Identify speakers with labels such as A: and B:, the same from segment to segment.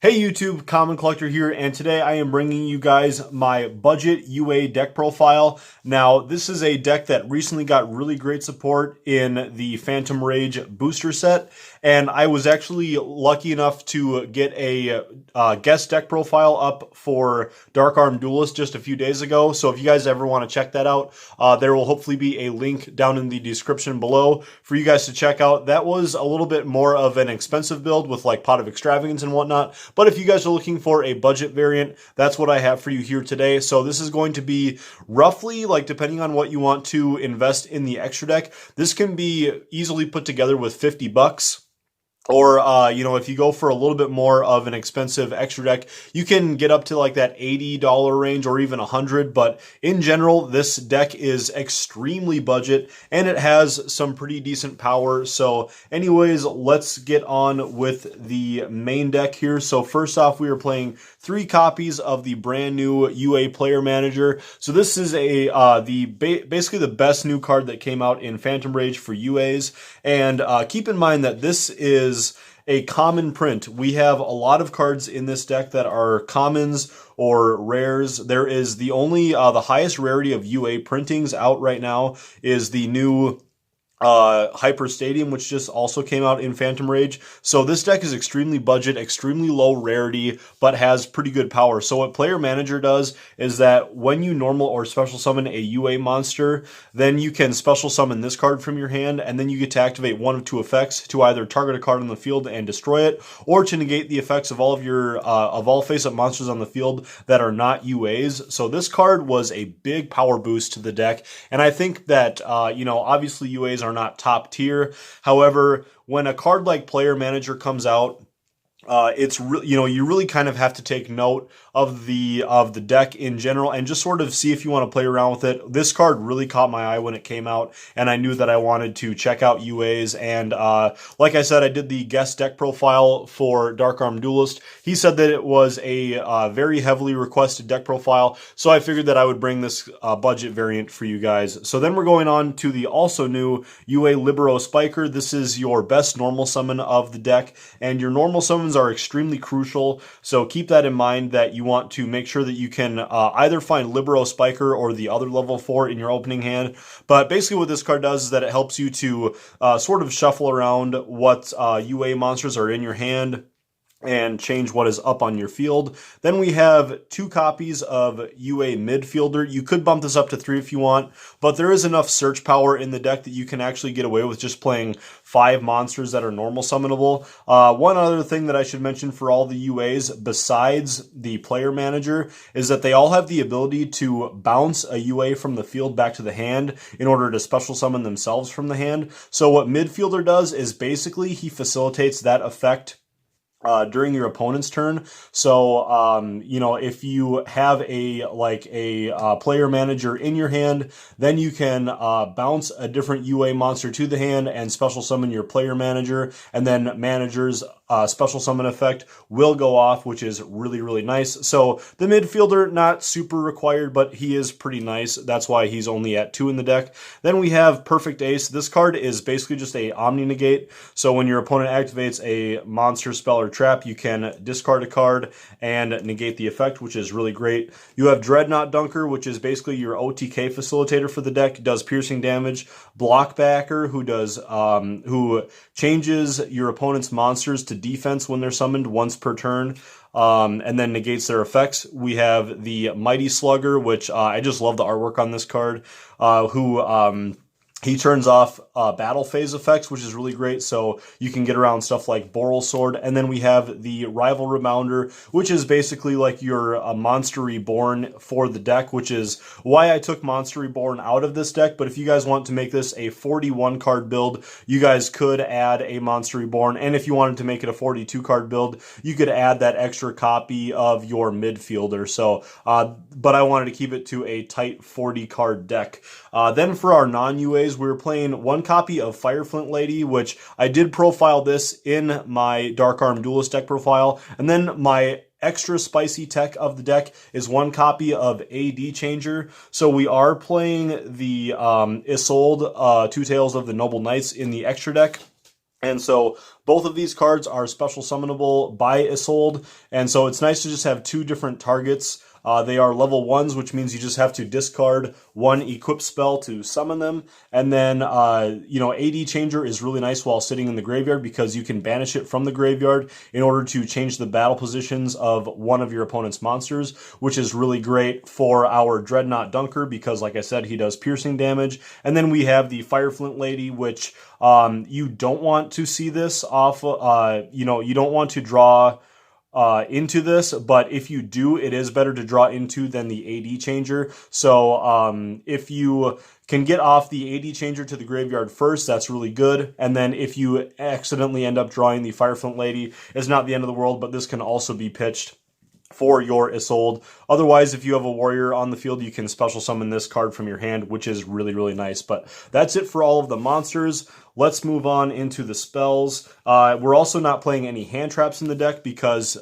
A: Hey YouTube, Common Collector here, and today I am bringing you guys my budget UA deck profile. Now, this is a deck that recently got really great support in the Phantom Rage booster set, and I was actually lucky enough to get a guest deck profile up for Dark Arm Duelist just a few days ago, so if you guys ever want to check that out, there will hopefully be a link down in the description below for you guys to check out. That was a little bit more of an expensive build with like Pot of Extravagance and whatnot, but if you guys are looking for a budget variant, that's what I have for you here today. So this is going to be roughly, like, depending on what you want to invest in the extra deck, this can be easily put together with 50 bucks. Or, if you go for a little bit more of an expensive extra deck, you can get up to like that $80 range or even 100. But in general, this deck is extremely budget and it has some pretty decent power. So anyways, let's get on with the main deck here. So first off, we are playing 3 copies of the brand new UA Player Manager. So this is basically the best new card that came out in Phantom Rage for UAs. And keep in mind that this is a common print. We have a lot of cards in this deck that are commons or rares. There is the highest rarity of UA printings out right now is the new Hyper Stadium, which just also came out in Phantom Rage. So this deck is extremely budget, extremely low rarity, but has pretty good power. So what Player Manager does is that when you normal or special summon a UA monster, then you can special summon this card from your hand, and then you get to activate one of 2 effects to either target a card on the field and destroy it, or to negate the effects of all of your all face-up monsters on the field that are not UAs. So this card was a big power boost to the deck, and I think that obviously UAs are not top tier. However, when a card like Player Manager comes out, it's really, you really kind of have to take note of the deck in general and just sort of see if you want to play around with it. This card really caught my eye when it came out, and I knew that I wanted to check out UAs. And like I said, I did the guest deck profile for Dark Arm Duelist. He said that it was a very heavily requested deck profile, so I figured that I would bring this budget variant for you guys. So then we're going on to the also new UA Libero Spiker. This is your best normal summon of the deck, and your normal summons are extremely crucial, so keep that in mind that you want to make sure that you can either find Libero Spiker or the other level 4 in your opening hand. But basically what this card does is that it helps you to sort of shuffle around what UA monsters are in your hand and change what is up on your field. Then we have 2 copies of UA Midfielder. You could bump this up to 3 if you want, but there is enough search power in the deck that you can actually get away with just playing 5 monsters that are normal summonable. One other thing that I should mention for all the UAs besides the Player Manager is that they all have the ability to bounce a UA from the field back to the hand in order to special summon themselves from the hand. So what Midfielder does is basically he facilitates that effect during your opponent's turn. So, if you have a Player Manager in your hand, then you can bounce a different UA monster to the hand and special summon your Player Manager, and then Manager's special summon effect will go off, which is really, really nice. So the Midfielder, not super required, but he is pretty nice. That's why he's only at 2 in the deck. Then we have Perfect Ace. This card is basically just a Omni Negate. So when your opponent activates a monster, spell, or trap, you can discard a card and negate the effect, which is really great. You have Dreadnought Dunker, which is basically your OTK facilitator for the deck. Does piercing damage. Blockbacker, who changes your opponent's monsters to defense when they're summoned once per turn, and then negates their effects. We have the Mighty Slugger, which I just love the artwork on this card, he turns off battle phase effects, which is really great, so you can get around stuff like Boral Sword. And then we have the Rival Rebounder, which is basically like your Monster Reborn for the deck, which is why I took Monster Reborn out of this deck. But if you guys want to make this a 41 card build, you guys could add a Monster Reborn. And if you wanted to make it a 42 card build, you could add that extra copy of your Midfielder. So, but I wanted to keep it to a tight 40 card deck. Then for our non-UAs, we were playing 1 copy of Fireflint Lady, which I did profile this in my Dark Arm Duelist deck profile. And then my extra spicy tech of the deck is 1 copy of AD Changer. So we are playing the Isolde, Two Tales of the Noble Knights in the extra deck. And so both of these cards are special summonable by Isolde, and so it's nice to just have two different targets. They are level ones, which means you just have to discard one equip spell to summon them. And then, AD Changer is really nice while sitting in the graveyard because you can banish it from the graveyard in order to change the battle positions of one of your opponent's monsters, which is really great for our Dreadnought Dunker because, like I said, he does piercing damage. And then we have the Fireflint Lady, which you don't want to see this off, you don't want to draw into this, but if you do, it is better to draw into than the AD changer. So if you can get off the AD changer to the graveyard first, that's really good. And then if you accidentally end up drawing the Fireflint Lady, it's not the end of the world, but this can also be pitched for your Isolde. Otherwise, if you have a warrior on the field, you can special summon this card from your hand, which is really, really nice. But that's it for all of the monsters. Let's move on into the spells. We're also not playing any hand traps in the deck because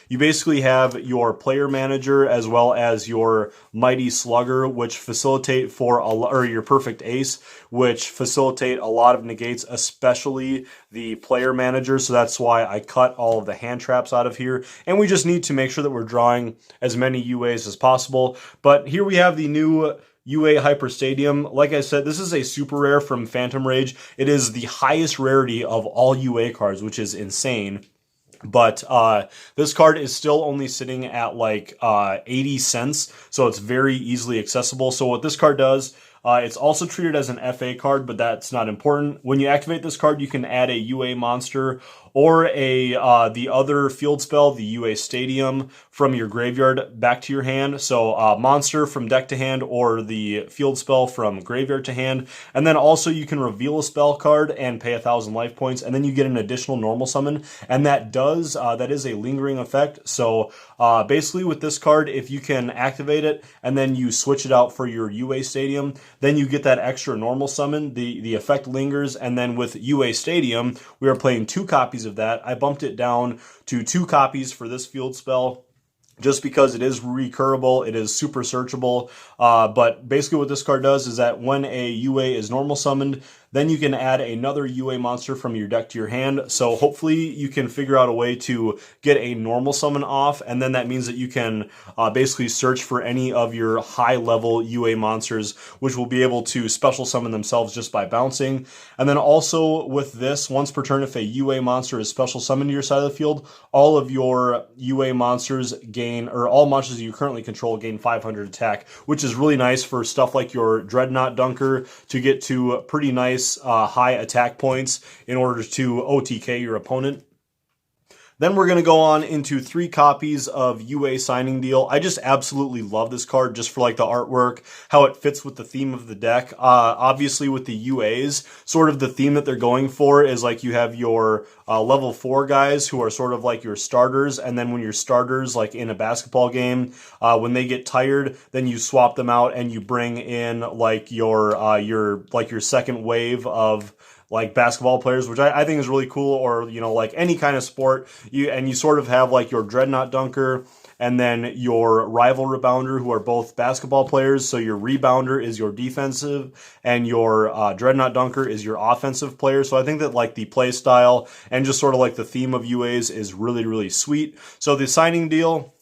A: you basically have your player manager as well as your mighty slugger, which facilitate or your perfect ace, which facilitate a lot of negates, especially the player manager. So that's why I cut all of the hand traps out of here. And we just need to make sure that we're drawing as many UAs as possible. But here we have the new UA Hyper Stadium. Like I said, this is a super rare from Phantom Rage. It is the highest rarity of all UA cards, which is insane. But this card is still only sitting at like 80 cents, so it's very easily accessible. So what this card does, it's also treated as an FA card, but that's not important. When you activate this card, you can add a UA monster or the other field spell, the UA Stadium, from your graveyard back to your hand. So monster from deck to hand or the field spell from graveyard to hand. And then also you can reveal a spell card and pay 1,000 life points, and then you get an additional normal summon. And that is a lingering effect. So basically with this card, if you can activate it and then you switch it out for your UA Stadium, then you get that extra normal summon. The effect lingers, and then with UA Stadium, we are playing 2 copies of that. I bumped it down to 2 copies for this field spell just because it is recurable, it is super searchable. But basically what this card does is that when a UA is normal summoned, then you can add another UA monster from your deck to your hand. So hopefully you can figure out a way to get a normal summon off, and then that means that you can basically search for any of your high-level UA monsters, which will be able to special summon themselves just by bouncing. And then also with this, once per turn, if a UA monster is special summoned to your side of the field, all of your UA monsters all monsters you currently control gain 500 attack, which is really nice for stuff like your Dreadnought Dunker to get to pretty nice high attack points in order to OTK your opponent. Then we're going to go on into 3 copies of UA Signing Deal. I just absolutely love this card just for like the artwork, how it fits with the theme of the deck. Obviously with the UAs, sort of the theme that they're going for is like you have your level 4 guys who are sort of like your starters, and then when your starters, like in a basketball game, when they get tired, then you swap them out and you bring in like your second wave of like basketball players, which I think is really cool, or like any kind of sport. You sort of have like your Dreadnought Dunker and then your rival rebounder, who are both basketball players. So your rebounder is your defensive and your Dreadnought Dunker is your offensive player. So I think that like the play style and just sort of like the theme of UAs is really, really sweet. So the signing deal,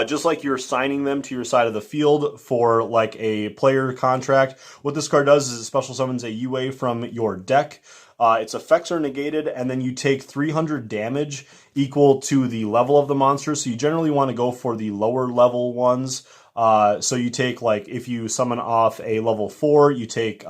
A: just like you're signing them to your side of the field for like a player contract, what this card does is it special summons a UA from your deck. Its effects are negated, and then you take 300 damage equal to the level of the monster. So you generally want to go for the lower level ones. So you take, like, if you summon off a level 4, you take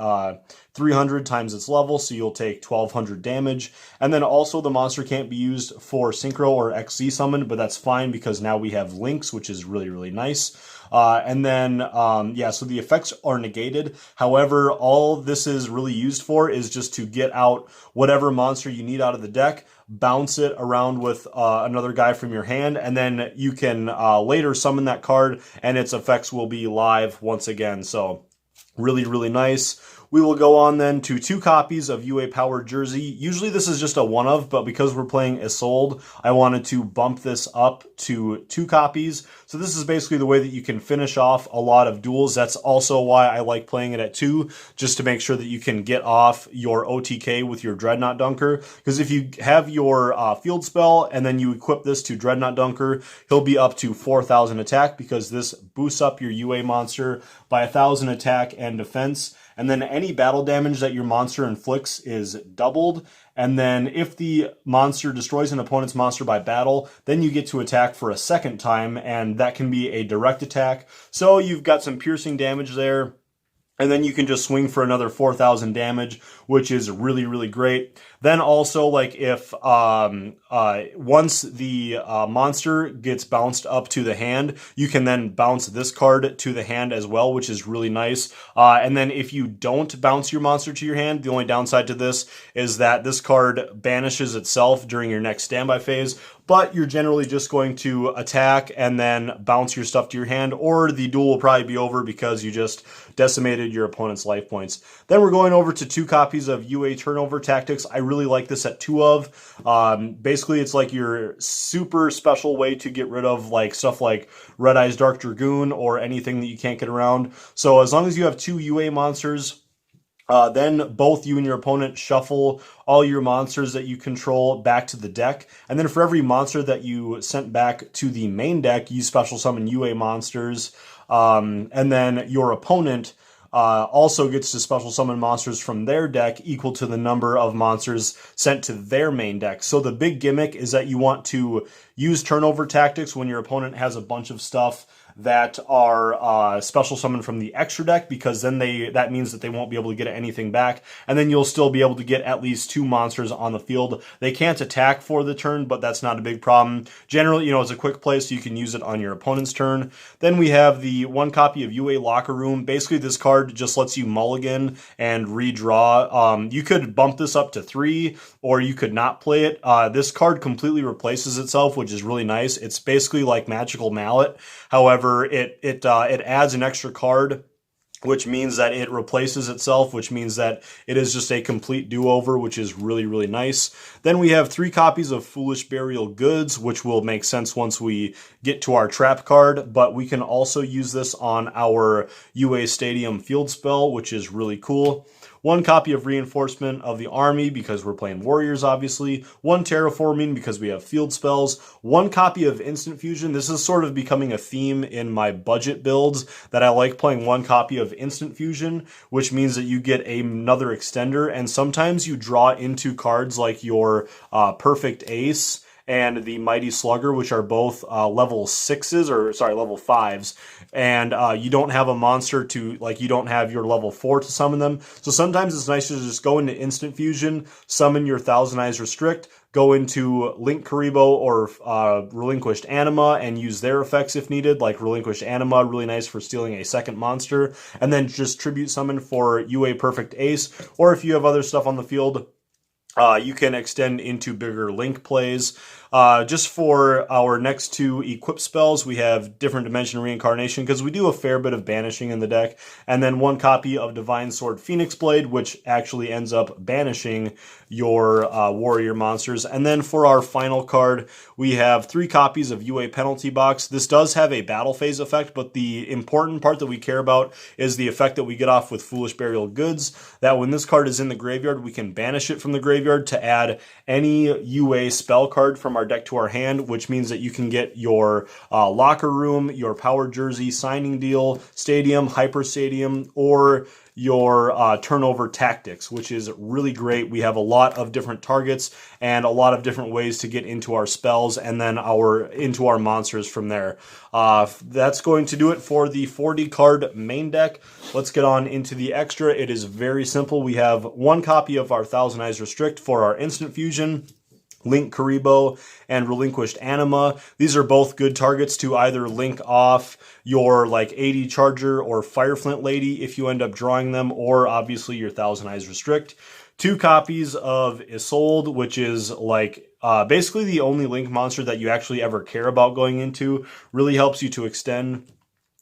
A: 300 times its level, so you'll take 1,200 damage. And then also the monster can't be used for Synchro or XZ summon, but that's fine because now we have links, which is really, really nice. And then, so the effects are negated. However, all this is really used for is just to get out whatever monster you need out of the deck, bounce it around with another guy from your hand, and then you can later summon that card, and its effects will be live once again. So really, really nice. we will go on then to 2 copies of UA Power Jersey. Usually this is just a one of, but because we're playing Isolde, I wanted to bump this up to 2 copies. So this is basically the way that you can finish off a lot of duels. That's also why I like playing it at 2, just to make sure that you can get off your OTK with your Dreadnought Dunker. Because if you have your field spell and then you equip this to Dreadnought Dunker, he'll be up to 4,000 attack because this boosts up your UA monster by 1,000 attack and defense. And then any battle damage that your monster inflicts is doubled. And then if the monster destroys an opponent's monster by battle, then you get to attack for a second time, and that can be a direct attack. So you've got some piercing damage there. And then you can just swing for another 4,000 damage, which is really, really great. Then also, like, if once the monster gets bounced up to the hand, you can then bounce this card to the hand as well, which is really nice. And then if you don't bounce your monster to your hand, the only downside to this is that this card banishes itself during your next standby phase. But you're generally just going to attack and then bounce your stuff to your hand, or the duel will probably be over because you just decimated your opponent's life points. Then we're going over to 2 copies of UA Turnover Tactics. I really like this at 2 of. Basically, it's like your super special way to get rid of like stuff like Red Eyes Dark Dragoon or anything that you can't get around. So as long as you have 2 UA monsters, then both you and your opponent shuffle all your monsters that you control back to the deck. And then for every monster that you sent back to the main deck, you special summon UA monsters. And then your opponent also gets to special summon monsters from their deck equal to the number of monsters sent to their main deck. So the big gimmick is that you want to use turnover tactics when your opponent has a bunch of stuff that are special summoned from the extra deck, because then that means that they won't be able to get anything back, and then you'll still be able to get at least 2 monsters on the field. They can't attack for the turn, but that's not a big problem. Generally, it's a quick play, so you can use it on your opponent's turn. Then we have the 1 copy of UA Locker Room. Basically, this card just lets you mulligan and redraw. You could bump this up to 3, or you could not play it. This card completely replaces itself, which is really nice. It's basically like Magical Mallet. However, it adds an extra card, which means that it replaces itself, which means that it is just a complete do-over, which is really, really nice. Then we have 3 copies of Foolish Burial Goods, which will make sense once we get to our trap card, but we can also use this on our UA Stadium field spell, which is really cool. 1 copy of Reinforcement of the Army, because we're playing Warriors, obviously. 1 Terraforming, because we have field spells. 1 copy of Instant Fusion. This is sort of becoming a theme in my budget builds, that I like playing 1 copy of Instant Fusion, which means that you get another extender, and sometimes you draw into cards like your Perfect Ace and the Mighty Slugger, which are both level 6s, or sorry, level 5s, and you don't have a monster to, like, you don't have your level 4 to summon them. So sometimes it's nice to just go into Instant Fusion, summon your Thousand Eyes Restrict, go into Link Karibo or Relinquished Anima and use their effects if needed, like Relinquished Anima, really nice for stealing a second monster, and then just Tribute Summon for UA Perfect Ace, or if you have other stuff on the field, you can extend into bigger Link plays. Just for our next 2 equip spells, we have Different Dimension Reincarnation, because we do a fair bit of banishing in the deck, and then 1 copy of Divine Sword Phoenix Blade, which actually ends up banishing your warrior monsters. And then for our final card, we have 3 copies of UA Penalty Box. This does have a battle phase effect, but the important part that we care about is the effect that we get off with Foolish Burial Goods, that when this card is in the graveyard, we can banish it from the graveyard to add any UA spell card from our deck to our hand, which means that you can get your Locker Room, your Power Jersey, Signing Deal, Stadium, Hyper Stadium, or your Turnover Tactics, which is really great. We have a lot of different targets and a lot of different ways to get into our spells and then into our monsters from there. That's going to do it for the 40 card main deck. Let's get on into the extra. It is very simple. We have 1 copy of our Thousand Eyes Restrict for our Instant Fusion, Link Karibo, and Relinquished Anima. These are both good targets to either link off your like 80 Charger or Fireflint Lady if you end up drawing them, or obviously your Thousand Eyes Restrict. 2 copies of Isolde, which is like basically the only Link monster that you actually ever care about going into. Really helps you to extend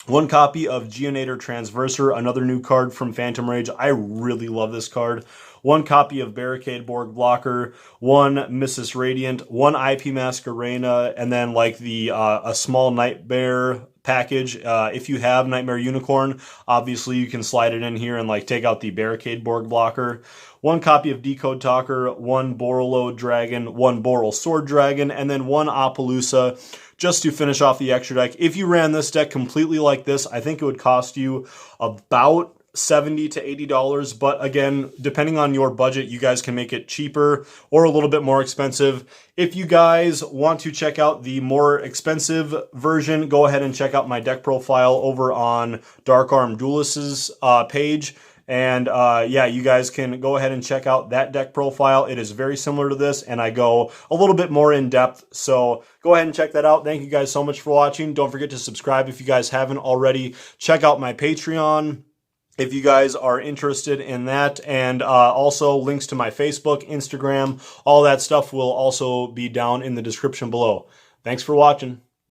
A: 1 copy of Geonator Transverser, another new card from Phantom Rage. I really love this card. 1 copy of Barricade Borg Blocker, 1 Mrs. Radiant, 1 IP Masquerena, and then like the a small Nightmare package. If you have Nightmare Unicorn, obviously you can slide it in here and like take out the Barricade Borg Blocker. 1 copy of Decode Talker, 1 Borolo Dragon, 1 Boral Sword Dragon, and then 1 Apollousa, just to finish off the extra deck. If you ran this deck completely like this, I think it would cost you about $70 to $80, but again, depending on your budget, you guys can make it cheaper or a little bit more expensive. If you guys want to check out the more expensive version, go ahead and check out my deck profile over on Dark Arm Duelist's page. And yeah, you guys can go ahead and check out that deck profile. It is very similar to this, and I go a little bit more in depth. So go ahead and check that out. Thank you guys so much for watching. Don't forget to subscribe if you guys haven't already. Check out my Patreon if you guys are interested in that, and also links to my Facebook, Instagram, all that stuff will also be down in the description below. Thanks for watching.